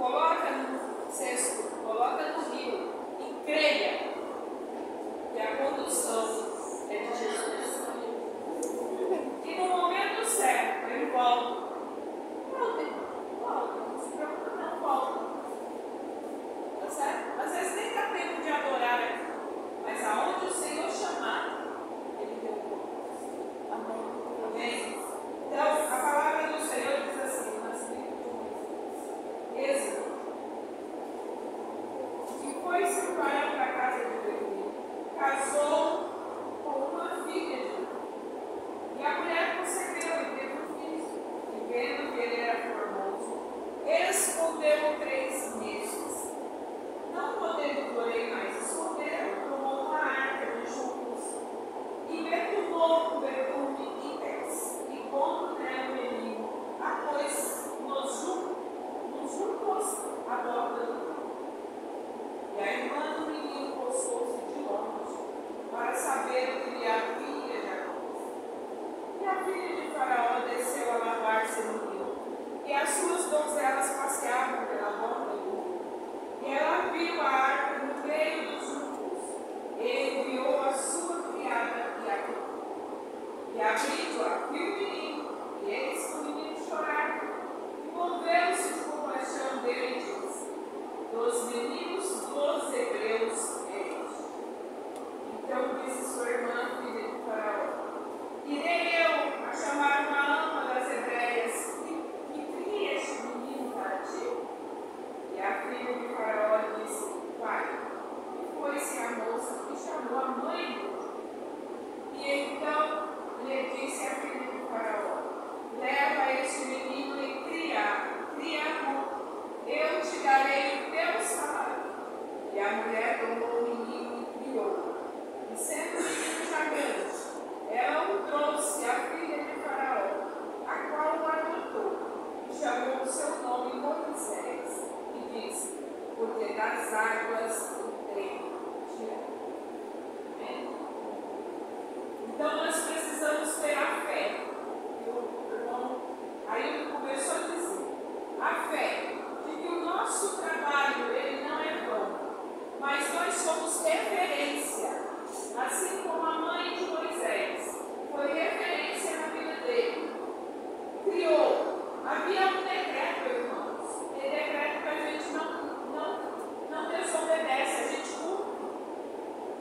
coloca no cesto, coloca no rio e creia que a condução é de Jesus. E no momento certo, ele volta. Volta, não se preocupe, não volta. Tá certo? Às vezes nem dá tempo de adorar aqui, mas aonde o Senhor chamar, ele deu conta. Amém? Então, a palavra do Senhor diz assim, nas Êxodo, que foi-se para a casa de Betuel, casou com uma filha de Judá. E a mulher concebeu e teve um filho, e vendo que ele era formoso, escondeu 3 meses. Não podendo, porém, mais esconder, tomou uma arca de juncos e perfumou o perfume em pés, e pondo nela o menino, a pôs nos juncos à borda do campo. E a irmã do menino postou-se de longe para saber o que lhe havia de acontecer. E a filha de Faraó desceu a lavar-se no rio, e as suas donzelas passeavam pela borda do rio. E ela viu a arca no meio dos juncos, e enviou a sua criada e a viu. E abrindo-a, viu o menino, e eis que o menino chorava. E moveu-se de compaixão dele e disse: dos meninos dos hebreus é este. Então disse sua irmã, filha de Faraó: irei eu a chamar uma ama das hebreias e crie este menino para ti? E a filha de Faraó disse: vai. E foi-se a moça e chamou a mãe dele. E então lhe disse a filha de Faraó: leva este menino e cria-o, eu te darei o teu salário. E a mulher tomou o menino e criou. E sendo o menino já grande, ela o trouxe à filha de Faraó, a qual o adotou, e chamou o seu nome Moisés, e disse: porque das águas o tenho tirado. Então nós precisamos ter a fé. Aí ele começou a dizer: a fé de que o nosso trabalho ele não é vão, mas nós somos referência, assim como a mãe de Moisés foi referência na vida dele. Criou. Havia um decreto, irmãos, e decreto que a gente não desobedece, a gente cumpre.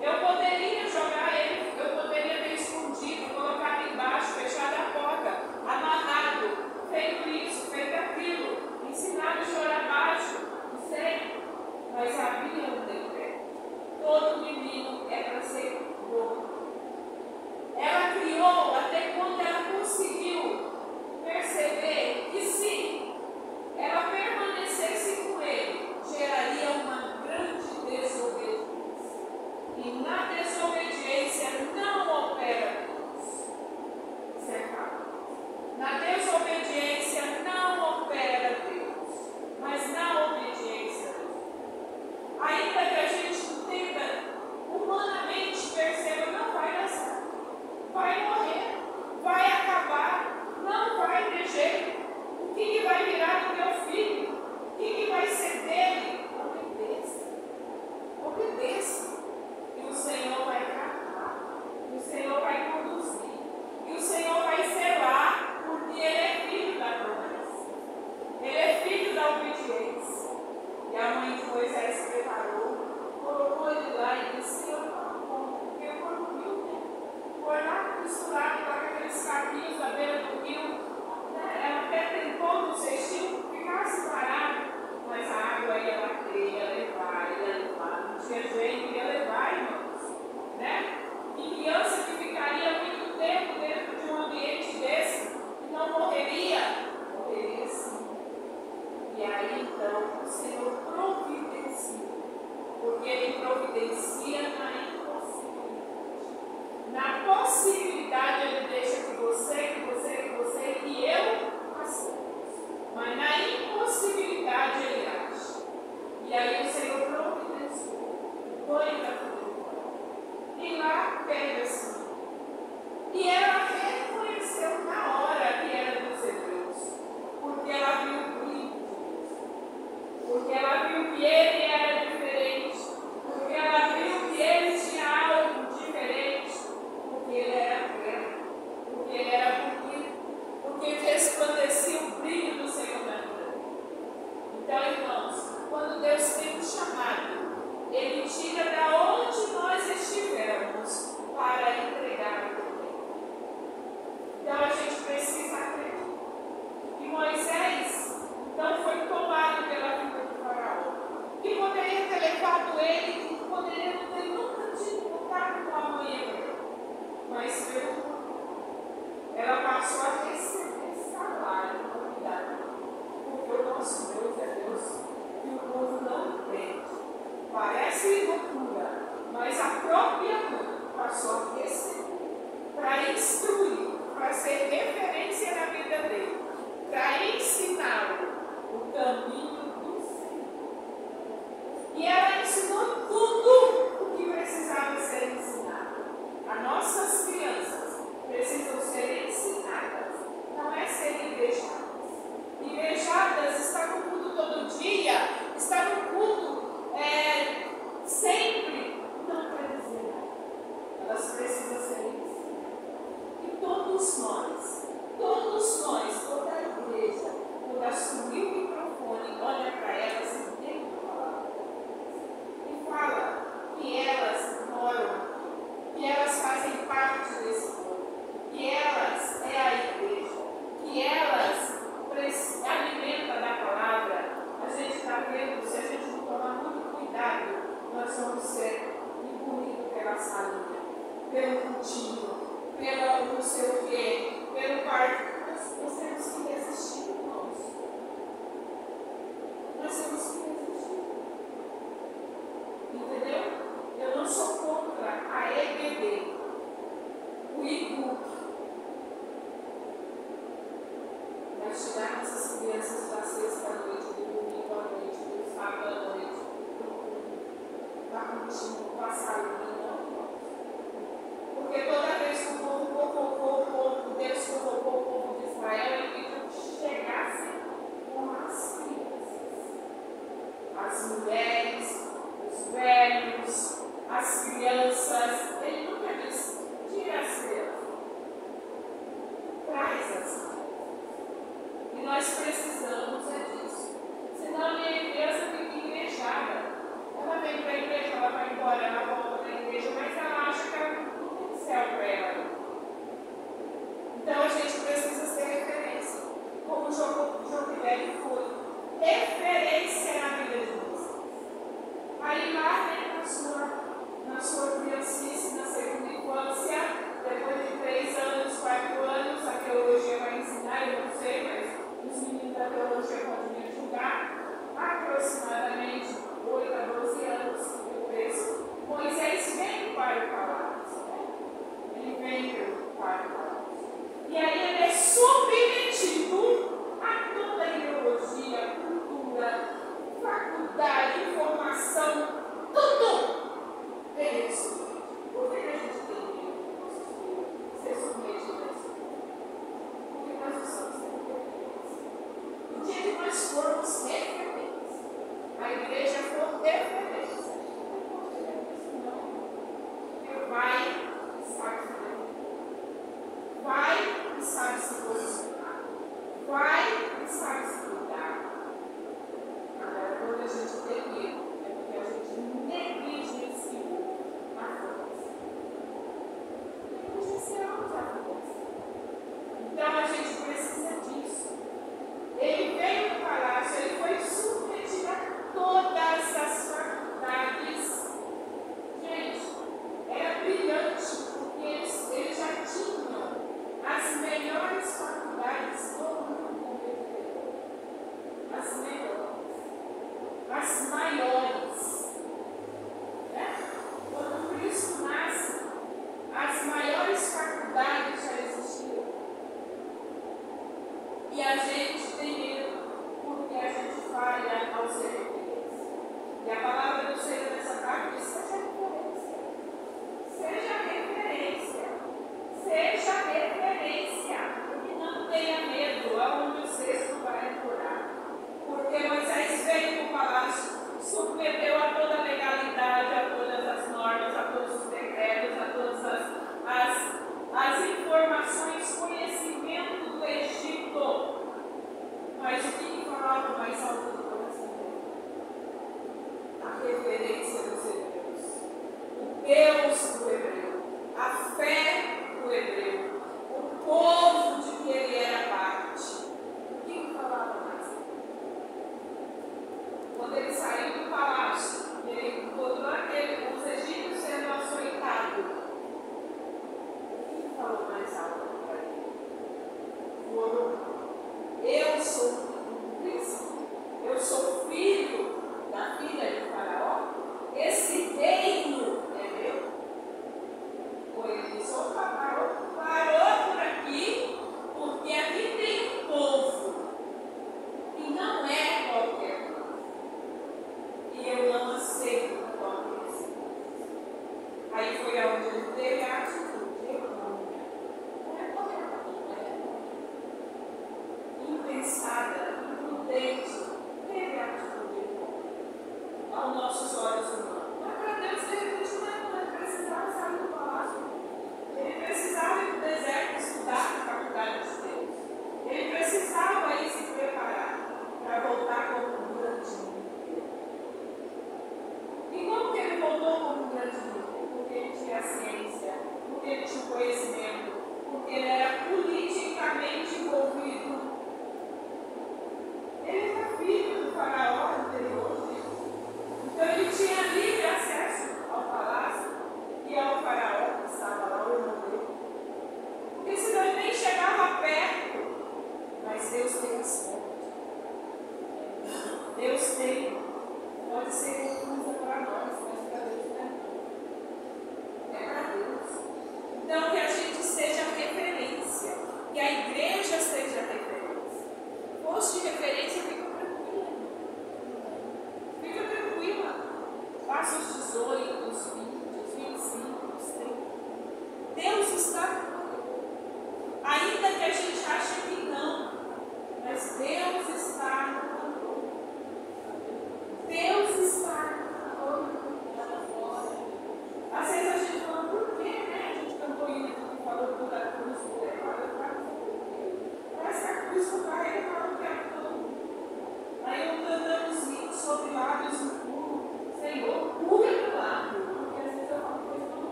Eu poderia jogar ele, eu poderia ter escondido, colocado embaixo, fechado a porta, amarrado, feito isso, feito aquilo, ensinado a chorar baixo, não sei. Mas havia um decreto. Todo menino é para ser bom. Ela criou até quando ela conseguiu perceber que se ela permanecesse com ele, geraria uma grande desobediência. E na desobediência não opera Deus. Isso é claro. Na desobediência não opera Deus, mas na obediência Deus. Ainda que a gente entenda, humanamente perceba, não vai dar certo, vai morrer, vai acabar, não vai ter jeito. O que vai virar do meu filho? O que vai ser dele? Obedeça. E o Senhor vai tratar, e o Senhor vai conduzir, e o Senhor vai zelar, porque Ele é filho da promessa, Ele é filho da obediência. E a mãe de Moisés preparou, colocou ele lá e disse: Senhor, não como, porque eu vou no rio, né? Foi lá misturado com aqueles capinhos da beira do rio, né? Ela até tentou no cestinho ficasse parado, mas a água ia bater, ia levar, não tinha jeito, ia levar, irmãos, né? E criança que ficaria muito tempo dentro de um ambiente desse, não morreria sim. E aí então o Senhor providencia, porque Ele providencia na impossibilidade. Na possibilidade Ele deixa que você e eu passemos, mas na impossibilidade Ele age. E aí o Senhor providenciou, foi da vida. E lá pega assim. E ela reconheceu na hora que era dos hebreus, porque ela viu o brilho de Deus. tira da onde nós estivermos para entregar também. Então a gente precisa acreditar. E Moisés não foi tomado pela vida do faraó, que poderia ter levado ele, que poderia ter nunca tido contato com a mãe dele. Mas viu, ela passou a receber salário para cuidar dele. Porque o nosso Deus é Deus que o povo não entende. Parece loucura, mas a própria mãe passou a receber para instruir, para ser referência na vida dele, para ensiná-lo o caminho do Senhor. E ela ensinou tudo o que precisava ser ensinado. As nossas crianças precisam ser ensinadas, não é serem invejadas. Invejadas está no culto todo dia, está no culto sempre, não quer dizer nada. Elas precisam ser ensinadas. E todos nós, toda a igreja, quando assumir o microfone, olha para elas e tem que falar. E fala que elas moram, que elas fazem parte desse povo, que elas é a igreja, que elas alimentam da palavra. A gente está vendo, se a gente não tomar muito cuidado, nós vamos ser engolidos pela salinha, pelo cultivo, pelo não sei o quê, pelo quarto. Nós temos que resistir, irmãos. Nós temos que resistir. Entendeu? Eu não sou contra a EBD, o e-book. Nós tirar nossas crianças da sexta-noite, do domingo à noite, do sábado à noite, para continuar com a salinha, não. Porque toda vez que o povo, Deus convocou o povo de Israel, ele pediu que chegassem com as crianças, as mulheres, os velhos, as crianças. Ele nunca disse, tira as crianças, traz as crianças. E nós precisamos disso. Senão minha criança fica engrejada. Ela vem para a igreja, ela vai embora, ela volta para a igreja, mas ela acha que ela não tem céu para ela. Então a gente precisa ser referência. Como o João Guilherme foi referência na vida de vocês.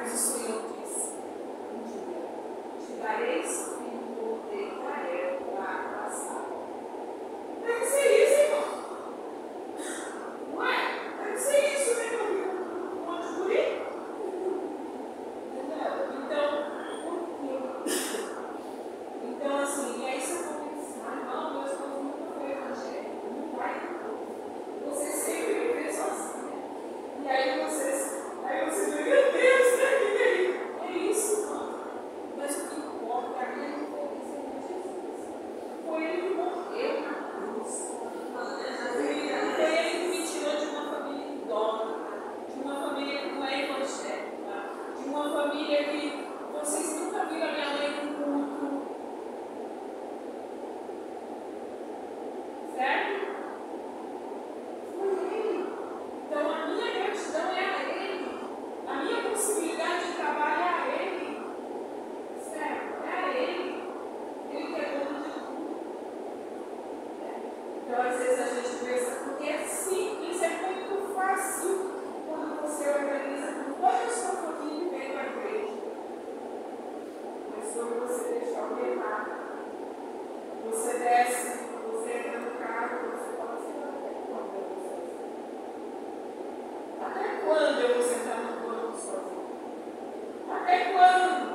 Mas o Senhor disse: um dia te darei esse filho por Israel para passar. Deve ser isso, irmão. Não é? Deve ser isso, né, meu filho? Um monte de guri? Entendeu? Então, assim, e aí você vai pensar: não, meu esposo nunca foi evangélico, não vai, não. Você sempre vive sozinha. E aí você vê, meu Deus, né? É isso, mano. Mas o que importa é a minha diferença em Jesus. Foi ele que morreu na cruz. Foi ele que me tirou de uma família idólatra, de uma família que não é evangélica, de uma família que vocês nunca viram a minha mãe no culto. Certo? Foi ele. Então a minha gratidão é a ele. A minha possibilidade de trabalho é a ele. Certo? É a ele. Ele que é dono de tudo. Então às vezes a gente pensa, porque é simples, é muito fácil quando você organiza com toda a sua família e vem para a igreja. Mas quando você deixa alguém lá, você desce, você entra no carro, você fala assim: até quando eu vou sentar no banco sozinho? Até quando?